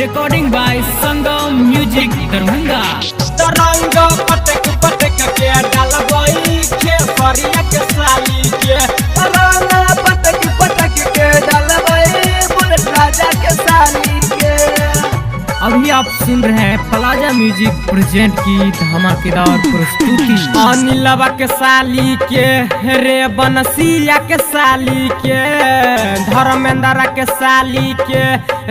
Recording by Sangam Music Darbhanga। तरंग पटक पटक के डालबई खेसरिया के साली के तरंग पटक पटक के डालबई बुलेट राजा के साली के। अभी आप सुन रहे हैं प्लाजा म्यूजिक प्रेजेंट की धमाकेदार प्रस्तुति। अनिलवा के साली के रे बनसिया के साली के धर्मेंद्र के साली के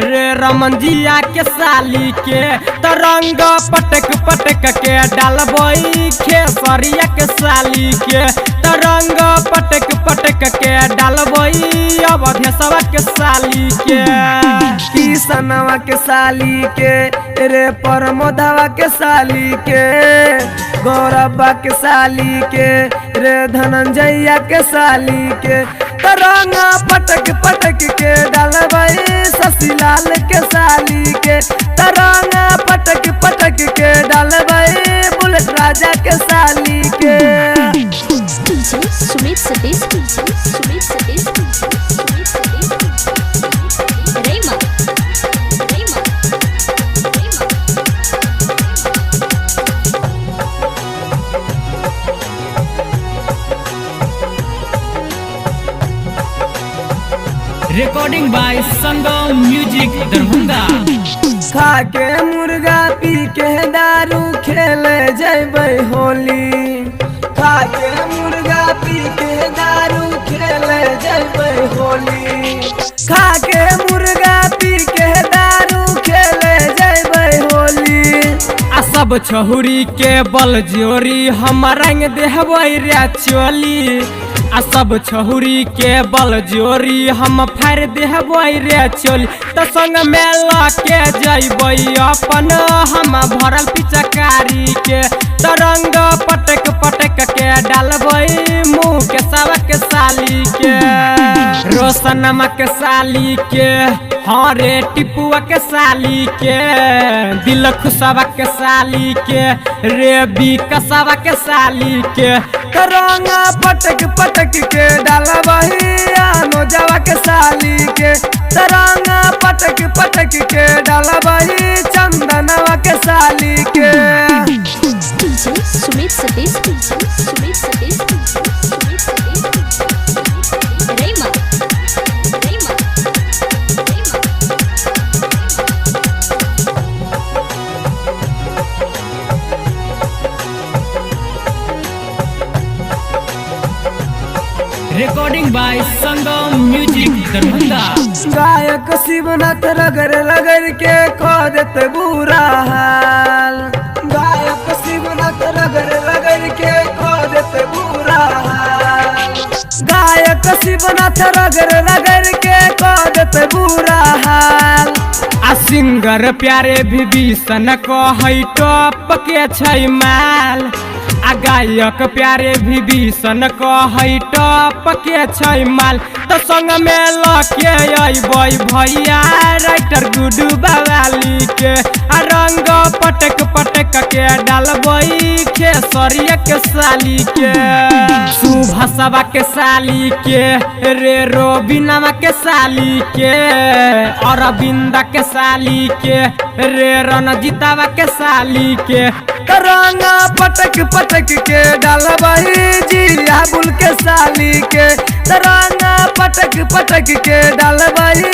रे रमनजिया के साली के तरंग पटक पटक के डालबई खेसरिया के साली के तरंग पटक पटक के डालबई अवधेशवा के साली के किसनवा के साली के रे परमोधवा के साली के गौरबा के साली के रे धनंजया के साली के तरंग पटक पटक के डालबई शशिलाल के साली के तरंग पटक पटक के डालबई बुलेट राजा के साली के। Sumit Satish रेमा Recording by Sangam Music Darbhanga। खा के मुर्गा पी के दारू खेले जैबै होली खा के मुर्गा पी के दारू खेले जैबै होली खा के मुर्गा पी के दारू खेले जैबै होली आ सब छहुरी के बल जोरी हम रंग देहबै रे चोली आ सब छहुरी के बल जोरी हम फाड़ देहबै रे चोली तो संग में लके जैबै अपन हम भरल पिचकारी के तरंग पटक पटक के डालबै मुँह के सब के साली के रोशनमा के साली के हाँ रे टिपुआ के साली के दिल खुशवा के साली के रे बिकसवा के साली के तरंग पटक पटक के डालबही नोजवा के साली के तरंग पटक पटक के डालबही चंदनवा के साली के। Sumit Satish रेमा Recording by Sangam Music Darbhanga। गायक शिवनाथ रगड़ रगड़ के खो देते बुरा हाल गायक शिवनाथ रगड़ रगड़ के खो देते बुरा हाल गायक शिवनाथ रगड़ रगड़ के खो देते बुरा हाल आ सिंगर प्यारे विभीषण कहै टॉप के छै माल आ गायक प्यारे विभीषण कहै टॉप के छै माल तो संग में लके अइबै भैया राइटर गुडू बवाली के आ रंग पटक पटक के डालबै खेसरिया के साली के सुभाषवा के साली के रे रोबिनवा के साली के अरविंदा के साली के रे रणजीतवा के साली के तरंग पटक पटक के डालबही जिया बुल के साली के तरंग पटक पटक के डालबही